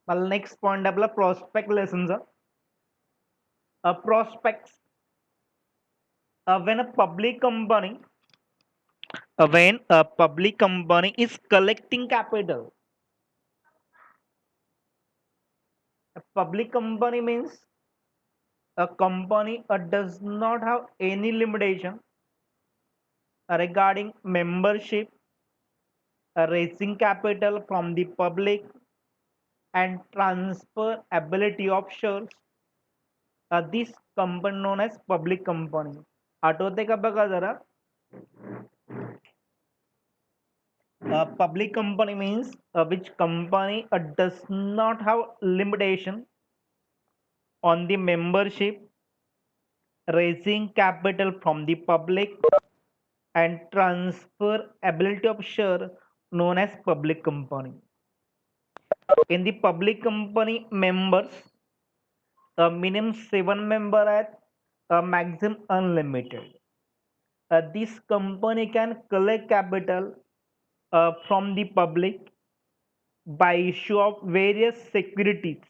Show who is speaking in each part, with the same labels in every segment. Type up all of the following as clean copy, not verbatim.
Speaker 1: मला next point आपला prospect लेसनचा. Prospects, when a public company when a public company is collecting capital. A public company means a company does not have any limitation regarding membership, raising capital from the public, and transferability of shares. This company known as public company. आठवते का बघा जरा. Public company means which company does not have limitation on the membership, raising capital from the public, and transfer ability of share known as public company. In the public company, members a minimum 7 member at a maximum unlimited. This company can collect capital from the public by issue of various securities,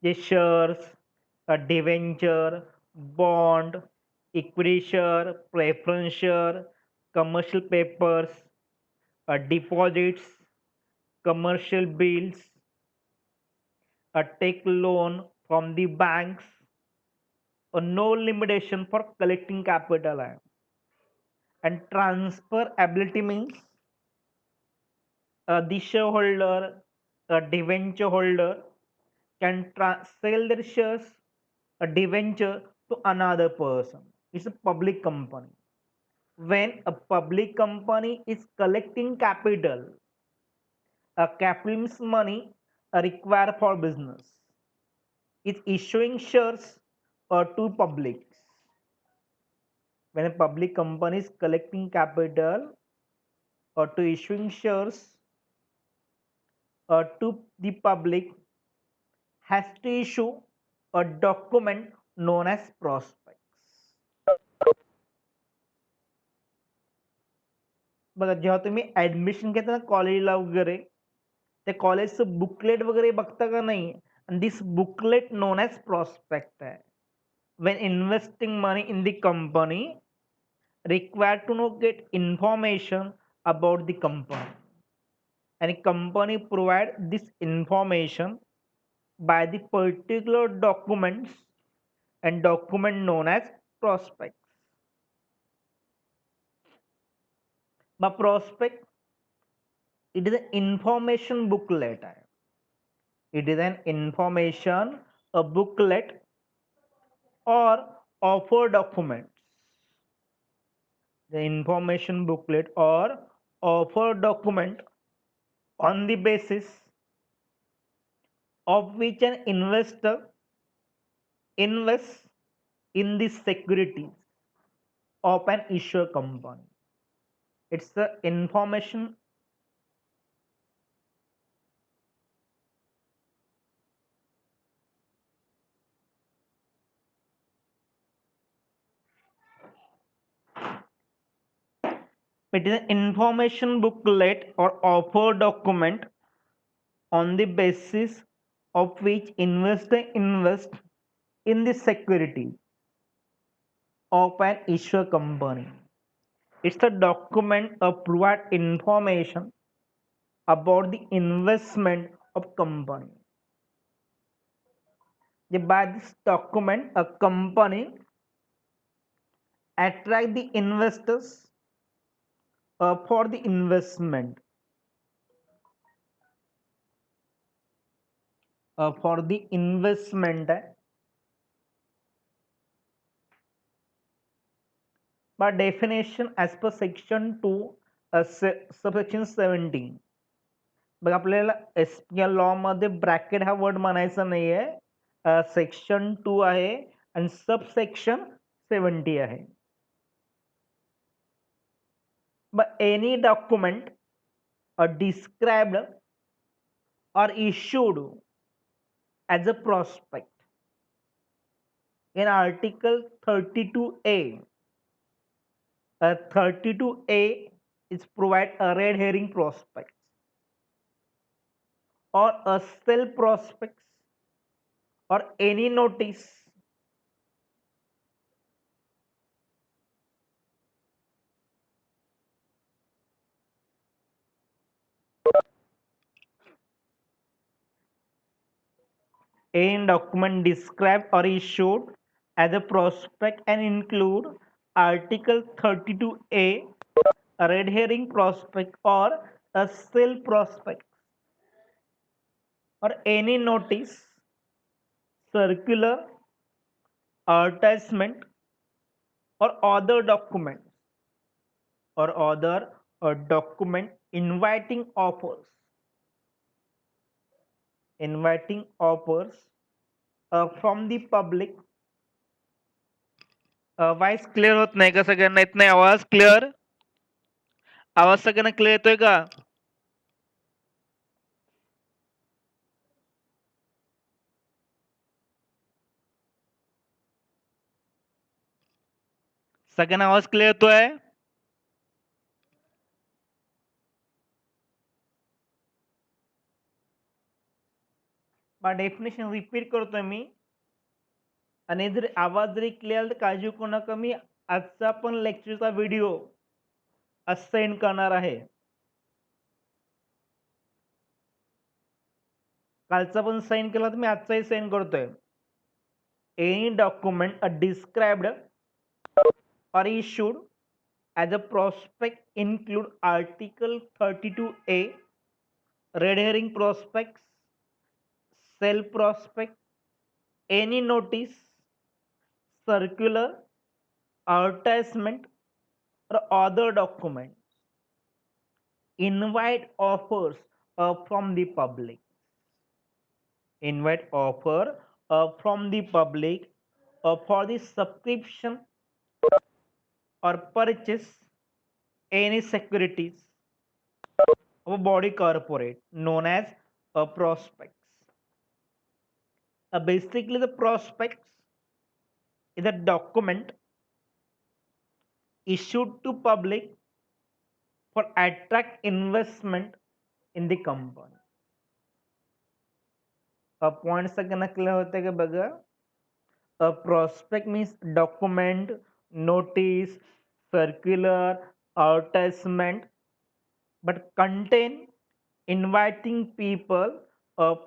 Speaker 1: the shares, a debenture, bond, equity share, preference share, commercial papers, deposits, commercial bills, take loan from the banks, no limitation for collecting capital. And transfer ability means the shareholder, a debenture holder, can sell their shares, a debenture, to another person. It's a public company. When a public company is collecting capital, a capital means money required for business. It's issuing shares to public. When a public company is collecting capital or to issuing shares to the public, has to issue a document known as prospects. बघा जेव्हा तुम्ही admission घेता ना कॉलेजला वगैरे, त्या कॉलेजचं booklet वगैरे बघता का नाही, आणि this booklet known as prospect आहे. When investing money in the company, required to know get information about the company, and company provide this information by the particular documents and document known as prospects. But prospect, it is an information booklet. It is an information, a booklet, or offer documents. The information booklet or offer document on the basis of which an investor invests in the securities of an issuer company. It's the information. It is an information booklet or offer document on the basis of which investor invests in the security of an issuer company. It's a document of provide information about the investment of company. By this document, a company attract the investors for the investment. For the investment, by definition as per section 2, subsection 17. बघा आपल्याला या law मध्ये bracket हा word म्हणायचा नाहीये. Section 2 आहे आणि subsection 70 आहे. But any document described or issued as a prospect in Article 32A. 32A is provide a red herring prospect, or a sale prospects or any notice any document described or issued as a prospect and include Article 32A, a red herring prospect or a sale prospect or any notice, circular, advertisement or other documents or other document inviting offers from the public. Voice clear होत नाही का? सगळ्यांना येत नाही आवाज clear? आवाज सगळ्यांना clear येतोय का? सगळ्यांना आवाज क्लिअर येतोय? डेफिनेशन रिपीट करतोय मी, आणि जर आवाज जरी क्लिअर तर काळजी करू नका. मी आजचा पण लेक्चरचा व्हिडिओ सेंड करणार आहे. कालचा पण सेंड केला तर मी आजचाही सेंड करतोय. Any document described or issued as a prospect include Article 32A, red herring prospects, sale prospect, any notice, circular, advertisement, or other documents. Invite offers from the public. Invite offer from the public for the subscription or purchase any securities of a body corporate known as prospects. Basically, the prospects is a document issued to public for attract investment in the company. Point सगळ्यांना clear होते का बघा? A prospect means document, notice, circular, advertisement, but contain inviting people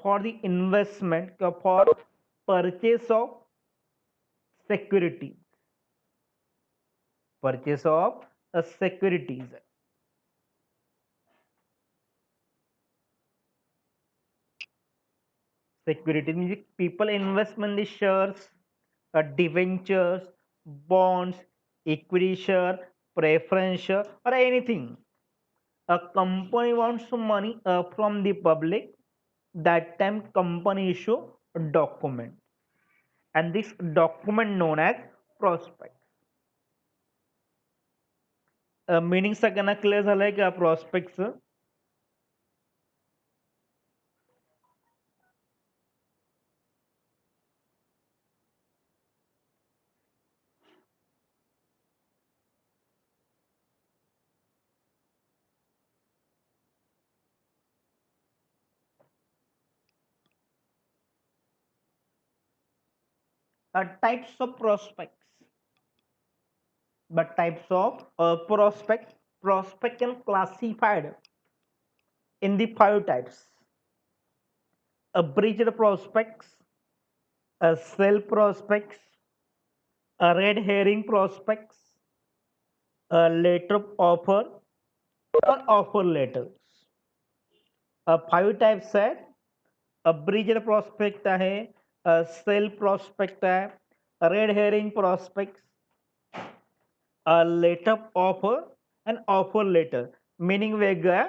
Speaker 1: for the investment for purchase of securities. Purchase of securities. Securities means people investment in the shares, debentures, bonds, equity share, preference share, or anything. A company wants money from the public. That time company issue a document, and this document known as prospect. Meaning सगळ्यांना clear झालंय का prospects? Types of prospects. But types of prospect can classified in the 5 types: a bridged prospects, a sale prospects, a red herring prospects, a letter of offer or offer letters. 5 types है. a bridged prospect आहे, a sale prospect आहे, a red herring prospects, a letter of offer and offer letter. Meaning वेगळं आहे.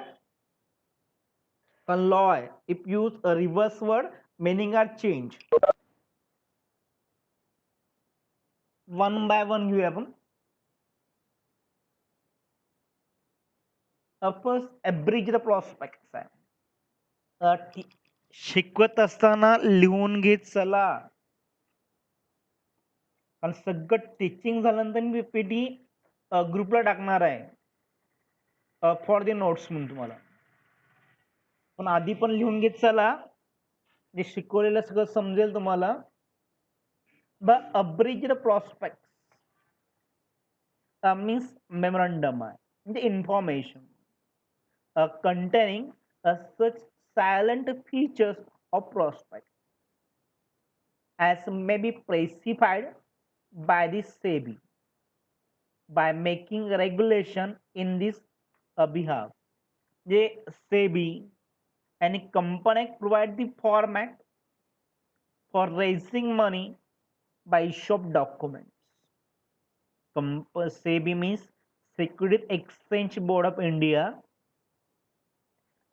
Speaker 1: पण law आहे. If use a reverse word, meaning are changed. One by one घेऊया आपण. First abridged prospects आहे. शिकवत असताना लिहून घेत चला, आणि सगळं टीचिंग झाल्यानंतर मी पीपीटी ग्रुपला टाकणार आहे फॉर द नोट्स म्हणून तुम्हाला. पण आधी पण लिहून घेत चला, जे शिकवलेलं सगळं समजेल तुम्हाला. द अब्रिज्ड प्रॉस्पेक्ट मीन्स मेमोरंडम आहे, म्हणजे information containing such silent features of prospect as may be specified by the SEBI by making regulation in this behalf. J SEBI and company provide the format for raising money by issue of documents. SEBI means Securities Exchange Board of India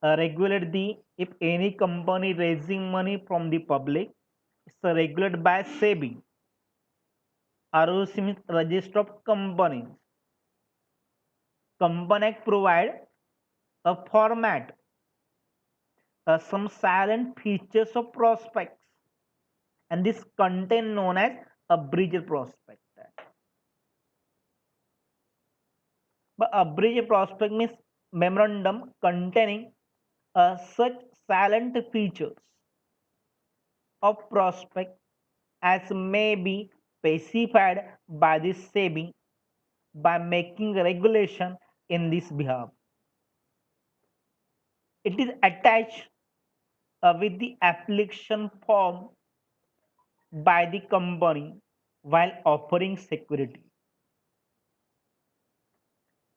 Speaker 1: regulate the if any company raising money from the public, it's regulated by SEBI. ROC means Register of Companies. Company Act provide a format, some silent features of prospects, and this content known as a bridge prospect. But a bridge prospect means memorandum containing such silent features of prospect as may be specified by the SEBI by making regulation in this behalf. It is attached with the application form by the company while offering security.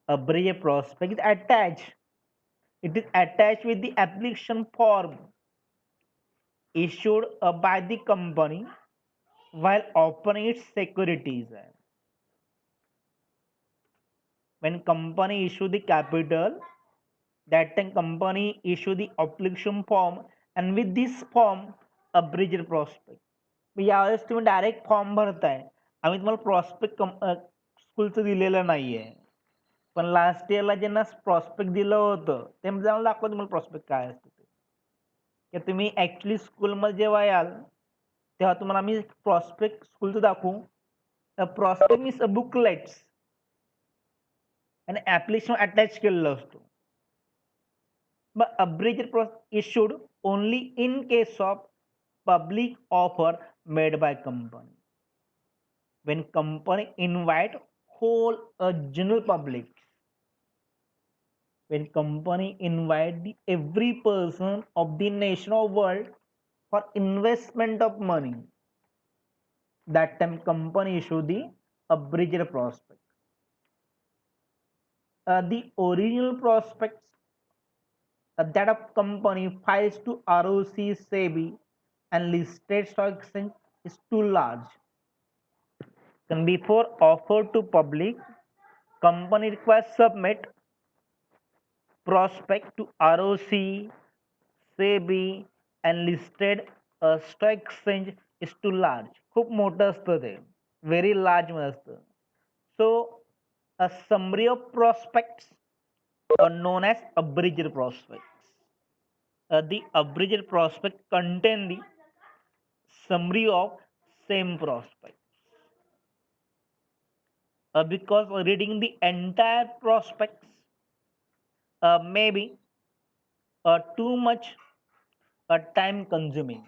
Speaker 1: A bridge prospect is attached. It is attached with the application form issued by the company while offering its securities. When company issue the capital, that time company issue the application form, and with this form a bridge prospect. यावेळेस तुम्ही direct form भरताय. आम्ही तुम्हाला prospect स्कूलचं दिलेलं नाहीये, पण last इयरला ज्यांना prospect दिलं होतं ते मला दाखवा तुम्हाला प्रॉस्पेक्ट काय असतं ते, की तुम्ही ऍक्च्युली स्कूलमध्ये जेव्हा याल तेव्हा तुम्हाला आम्ही प्रॉस्पेक्ट स्कूलचं दाखवू. प्रॉस्पेक्ट मीन्स बुकलेट्स आणि ऍप्लिकेशन अटॅच केलेलं असतो. But abridged issued only in case of public offer made by company. When company invite whole general public, when company invite every person of the nation or world for investment of money, that time company issue the abridged prospect. The original prospects that a company files to ROC, SEBI, and listed stock exchange is too large. And before offer to public, company requires submit prospect to ROC, SEBI, and listed stock exchange is too large. खूप मोठं असतं ते, very large मध्ये असतं. So a summary of prospects are known as abridged prospects. The abridged prospect contain the summary of same prospect. Because reading the entire prospects may be too much time consuming.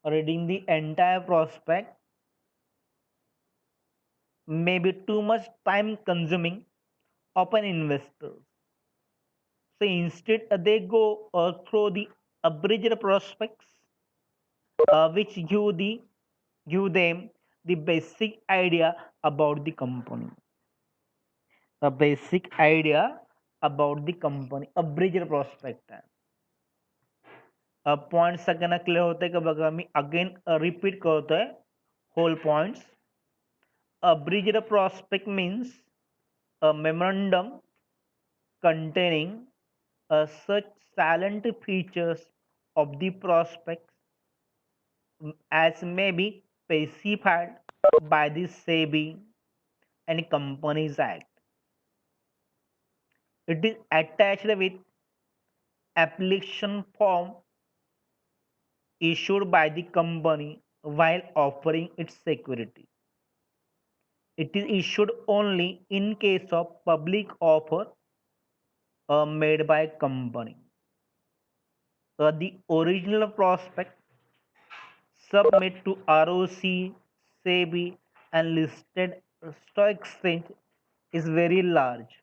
Speaker 1: Reading the entire prospect may be too much time consuming of an investor. So instead, they go through the abridged prospects, which give them the basic idea about the company. The basic idea about the company. Abridged prospect आहे. Point सगळ्यांना clear होते का बघा, मी again repeat करतोय whole points. Abridged prospect means a memorandum containing such salient features of the prospect as may be specified by the SEBI and Companies Act. It is attached with application form issued by the company while offering its security. It is issued only in case of public offer made by company. The original prospect submit to ROC, SEBI, and listed stock exchange is very large.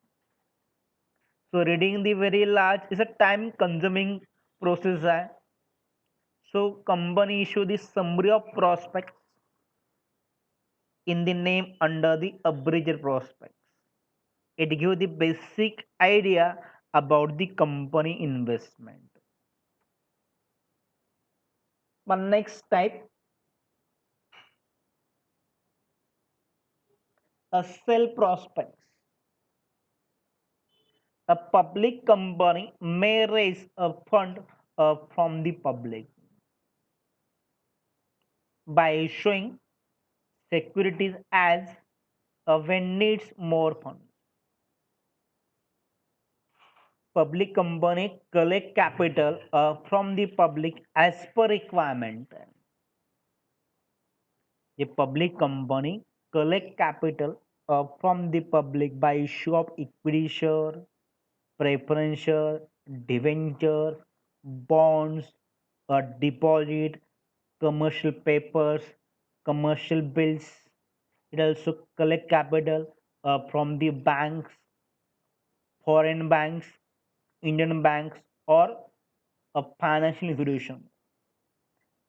Speaker 1: So reading the very large is a time consuming process. So company issue the summary of prospects in the name under the abridged prospects. It gives the basic idea about the company investment. But next type, a sell prospects. A public company may raise a fund from the public by issuing securities as when needs more funds. Public company collect capital from the public as per requirement. The public company collect capital from the public by issue of equity share, preference share, debenture, bonds, deposit, commercial papers, commercial bills. It also collect capital from the banks, foreign banks, Indian banks, or a financial institution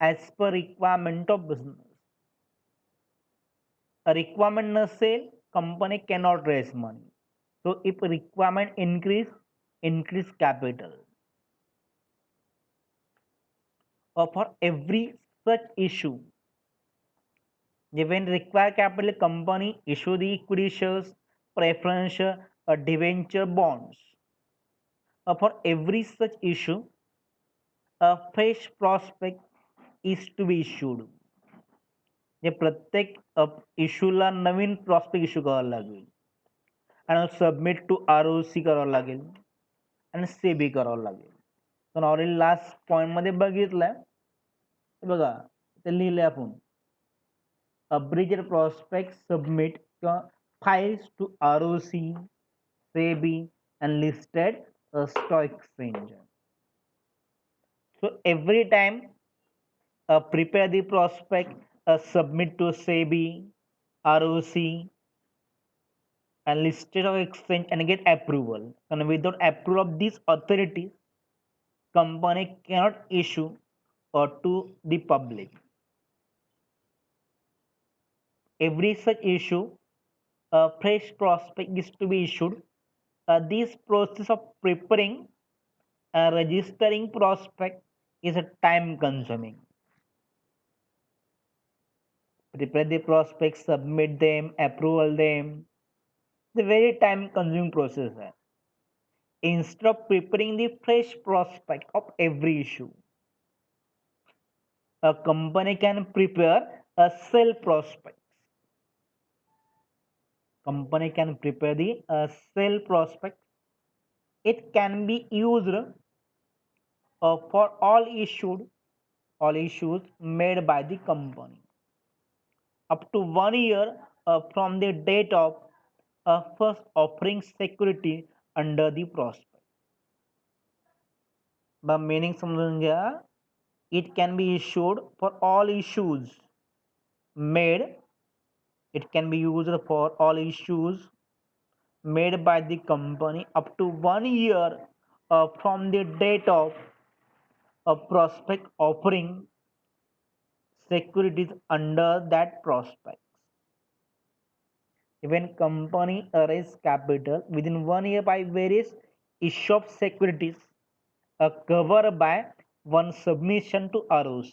Speaker 1: as per requirement of business. A requirement नसेल, company cannot raise money. So if requirement increase capital. Or for every such issue, when require capital, company issue the equity shares, preference share, or debenture bonds. For every such issue, a fresh prospect is to be issued. जे प्रत्येक इश्यूला नवीन prospect issue करावा लागेल आणि submit to ROC करावं लागेल आणि सेबी करावं लागेल. तर ऑलरेडी लास्ट पॉइंट मध्ये बघितलंय. बघा ते लिहिलंय आपण abridged prospect submit files to ROC, SEBI, and listed stock exchange. So every time prepare the prospect, submit to SEBI, ROC, and listed of exchange and get approval. And without approval of these authorities, company cannot issue to the public. Every such issue, a fresh prospect is to be issued. This process of preparing and registering prospect is a time consuming. Prepare the prospects, submit them, approval them. It's a very time consuming process. Instead of preparing the fresh prospect of every issue, a company can prepare a sell prospect. Company can prepare the sell prospect. It can be used for all issues made by the company up to 1 year from the date of first offering security under the prospect. The meaning समजून घ्या. It can be issued for all issues made. It can be used for all issues made by the company up to 1 year from the date of a prospect offering securities under that prospect. When company raise capital within 1 year by various issue of securities covered by one submission to ROC.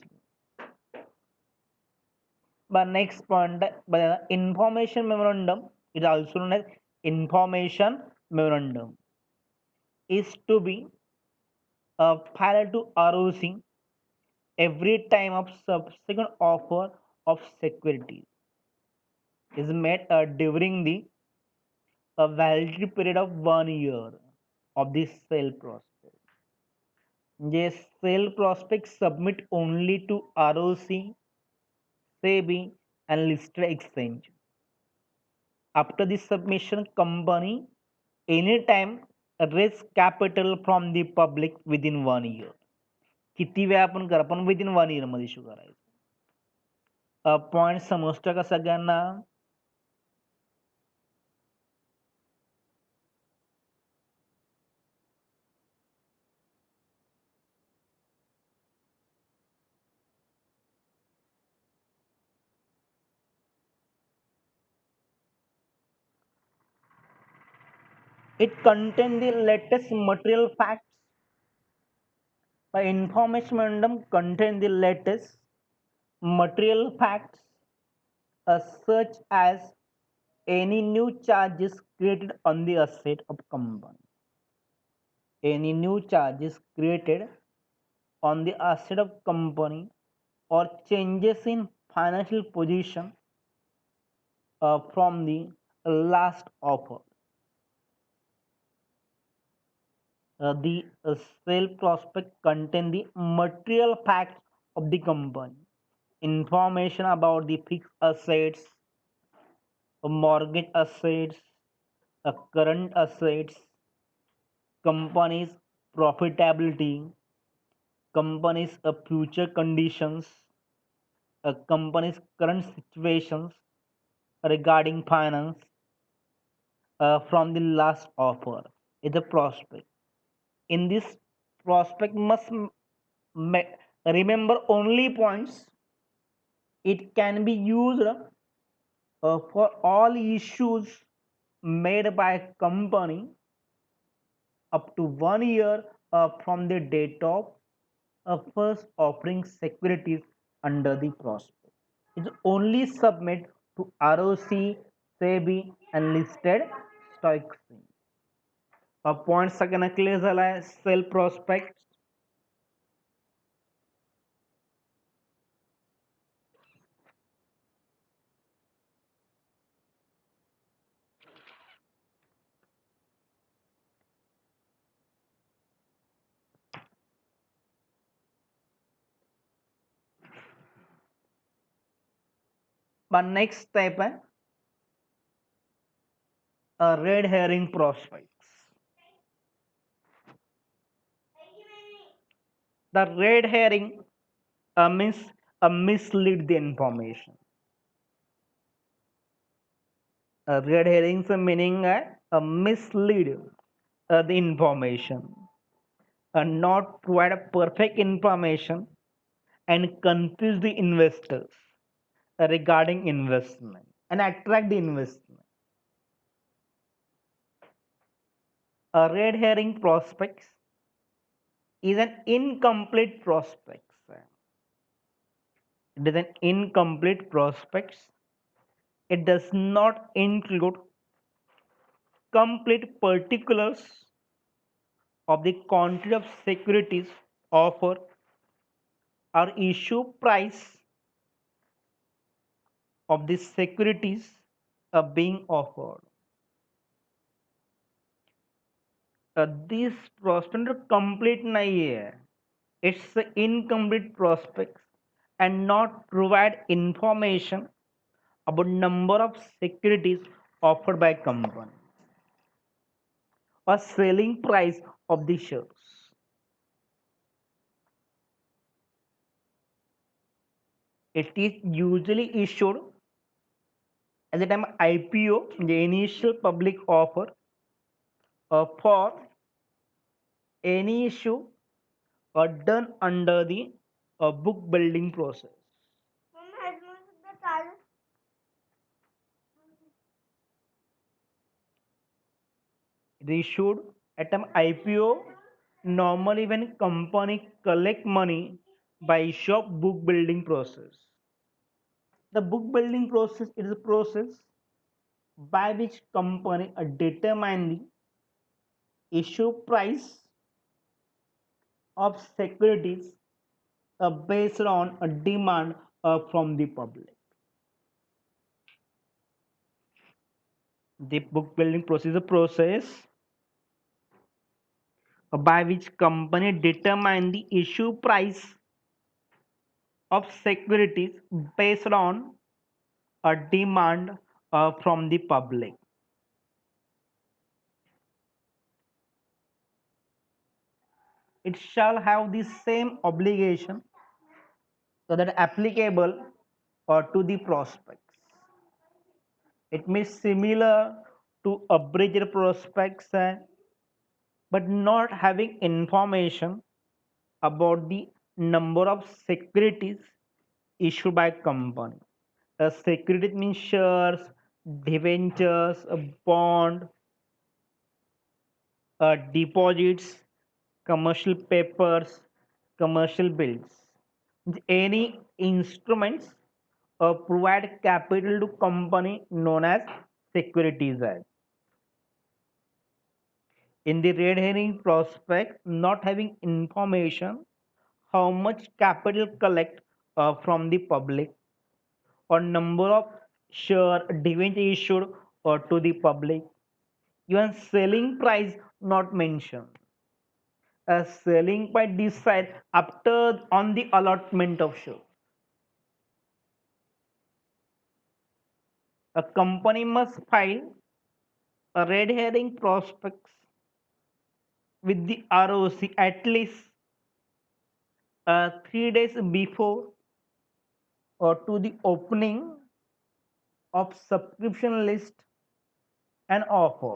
Speaker 1: But next point, information memorandum is also known as information memorandum is to be filed to ROC every time of subsequent offer of securities is made during the validity period of 1 year of the sale prospect. The sale prospect submit only to ROC, SEBI, and listed exchange. After the submission, company anytime raise capital from the public within 1 year. किती वेळ आपण करा पण within 1 year मध्ये issue करायचं. Point समजतं का सगळ्यांना? It contains the latest material facts. The information memorandum contains the latest material facts, such as any new charges created on the asset of company. Any new charges created on the asset of company or changes in financial position from the last offer. The sale prospect contain the material facts of the company, information about the fixed assets, mortgage assets, current assets, company's profitability, company's future conditions, company's current situations regarding finance from the last offer is a prospect. In this prospect must remember only points. It can be used for all issues made by a company up to 1 year from the date of first offering securities under the prospect. It's only submit to ROC, SEBI and listed stock exchange. Point सगळ्यांना clear झालाय cell prospect. Next type है red herring prospects. The red herring means mislead the information. Red herring's meaning है mislead the information, not provide a perfect information and confuse the investors regarding investment and attract the investment. Red herring prospects is an incomplete prospect. It is an incomplete prospects. It does not include complete particulars of the quantity of securities offered or issue price of the securities being offered. This prospect complete नहीं है. It's the incomplete prospects and not provide information about number of securities offered by company or selling price of the shares. It is usually issued at the time IPO, the initial public offer, for any issue done under the book building process. It is issued at an IPO normally when company collect money by issue of book building process. The book building process is a process by which company determine the issue price of securities based on a demand from the public. The book building process is a process by which company determine the issue price of securities based on a demand from the public. it shall have the same obligation that applicable to the prospects. It means similar to abridged prospects, but not having information about the number of securities issued by company. A security means shares, debentures, a bond, deposits, commercial papers, commercial bills. Any instruments provide capital to company known as securities act. In the red herring prospect, not having information how much capital collect from the public or number of share dividend issued to the public, even selling price not mentioned. A selling price decide after on the allotment of share. A company must file a red herring prospects with the ROC at least 3 days before or to the opening of subscription list and offer.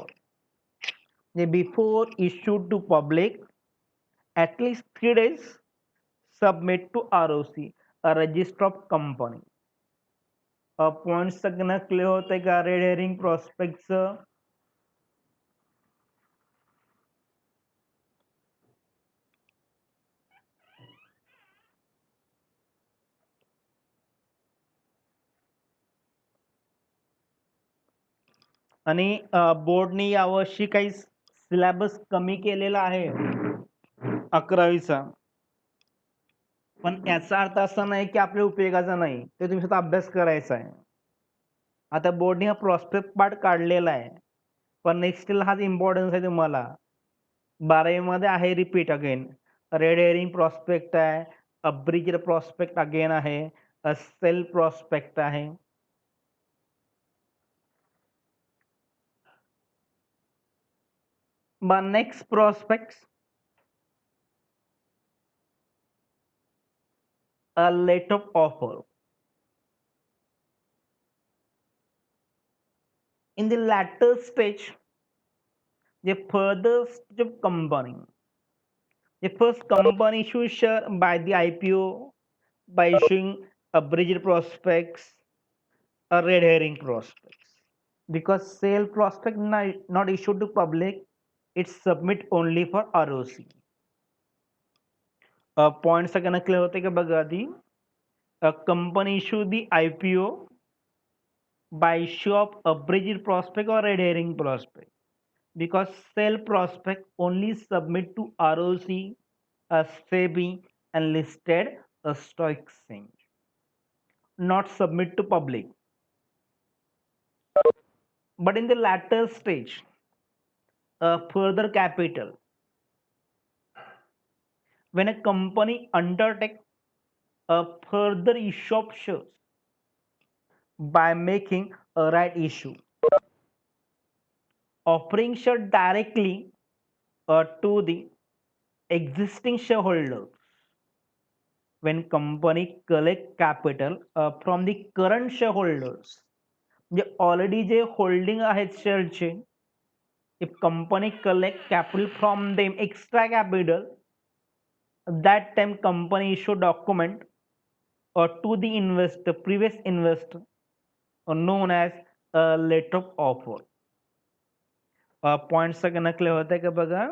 Speaker 1: Before issued to public, at least 3 days submit to ROC, a register of company. Point सगळं clear होतंय का red herring प्रॉस्पेक्टचं? आणि बोर्डने यावर्षी काही syllabus कमी केलेला आहे 11वीचा, पण याचा अर्थ असा नाही की आपल्या उपयोगाचा नाही, ते तुम्ही स्वतः अभ्यास करायचा आहे. आता बोर्डने हा प्रॉस्पेक्ट पार्ट काढलेला आहे, पण नेक्स्ट हाच इम्पॉर्टन्स आहे तुम्हाला. 12वी मध्ये आहे repeat again, red herring prospect आहे, अब्रिज्ड प्रॉस्पेक्ट अगेन आहे, सेल प्रॉस्पेक्ट आहे. But next prospects, a letter of offer. In the latter stage, the further stage of company, the first company issues share by the IPO by issuing abridged prospects, a red herring prospects. Because sale prospect not issued to public, it's submit only for ROC. Point सगळ्यांना clear होते का बघा आधी. Company issue the IPO by issue of abridged prospect or red herring prospect, because sale prospect only submit to ROC, a SEBI and listed a stock exchange, not submit to public. But in the latter stage, further capital, when a company undertake a further issue of shares by making a right issue, offering share directly to the existing shareholders, when company collect capital from the current shareholders, J already J holding आहेत शेअरचे, if company collect capital from them, extra capital, that time company issue document to the investor, previous investor, known as a letter of offer. Point सगळ्यांना clear होत आहे का बघा.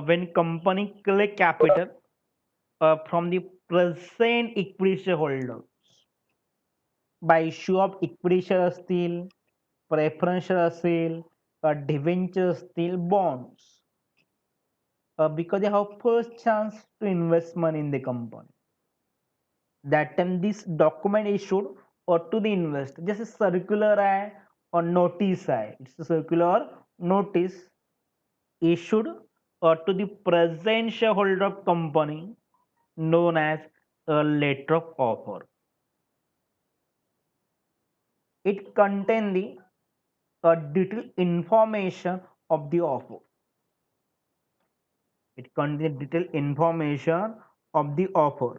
Speaker 1: when company collect capital from the present equity shareholders by issue of equity share असतील, preference share असेल, debenture असतील, bonds, because they have first chance to invest money in the company. That time this document issued or to the investor, जैसे circular आहे or notice आहे, it's a circular notice issued to the present shareholder of company, known as a letter of offer. It contains the detailed information of the offer. It contains detailed information of the offer.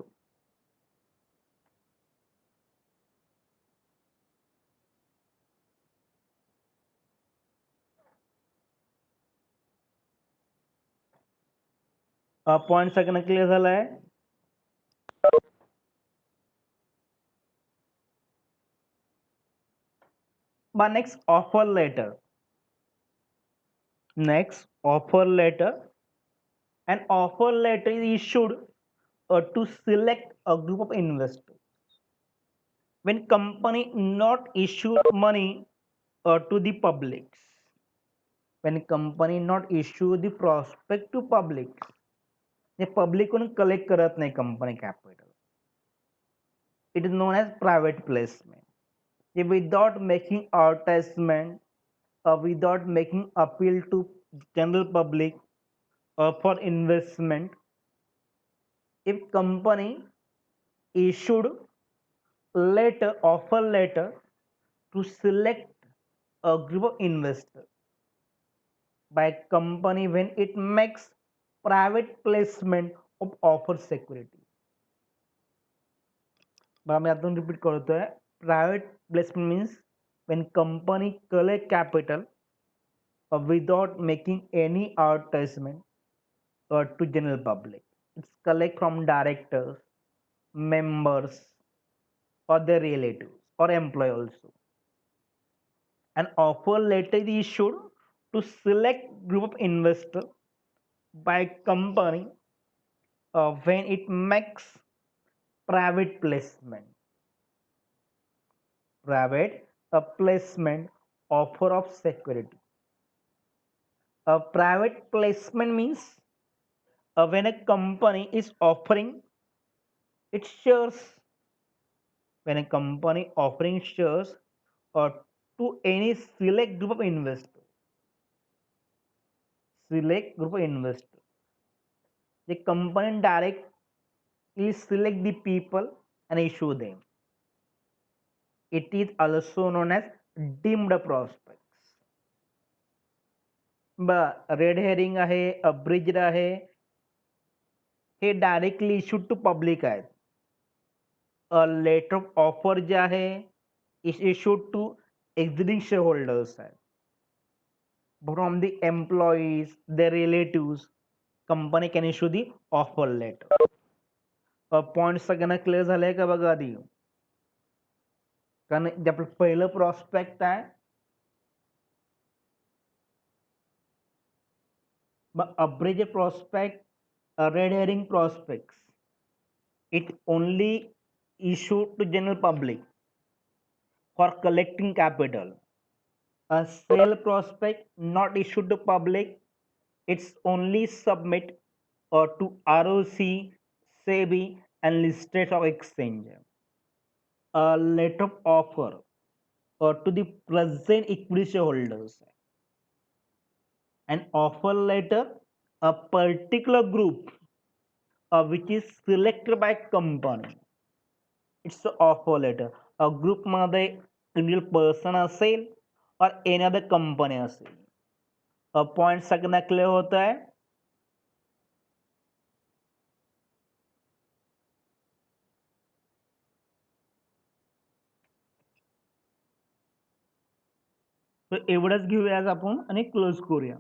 Speaker 1: Point सगळं clear झालाय. But next offer letter. Next offer letter. An offer letter is issued to select a group of investors. When company not issue money to the public. When company not issue the prospect to public. हे public कडून collect करत नाही company capital. It is known as private placement. Without making advertisement, without making appeal to general public for investment, if company issued letter offer letter to select a group of investors by company when it makes private placement of offer security. मी अजून repeat करतोय. Private placement means when company collect capital without making any advertisement to general public. It's collect from directors, members, or their relatives or employee also. An offer letter is issued to select group of investor by company when it makes private placement. Private a placement offer of security. A private placement means when a company is offering its shares, when a company offering shares to any select group of investors, select group of investors, the company directly select the people and issue them. It is also known as deemed prospects. Red herring आहे, abridged आहे, हे directly issued to public आहेत. A letter of offer जे आहे is issued to existing shareholders आहे. From the employees, their relatives, company can issue the offer letter. Point सगळ्यांना clear झालंय का बघा आधी. कारण जे आपलं पहिलं प्रॉस्पेक्ट आहे, मग abridge prospect, red herring prospects, it only issued to general public for collecting capital. A sale prospect not issued to public, it's only submit to ROC, SEBI and listed of exchange. A letter of offer to the present equity shareholders. An offer letter, a particular group which is selected by company. It's an offer letter. A group मध्ये individual person असेल or any other company असेल. Point सगळ्यांना clear होत आहे. तर एवढंच घेऊया आज आपण आणि क्लोज करूया.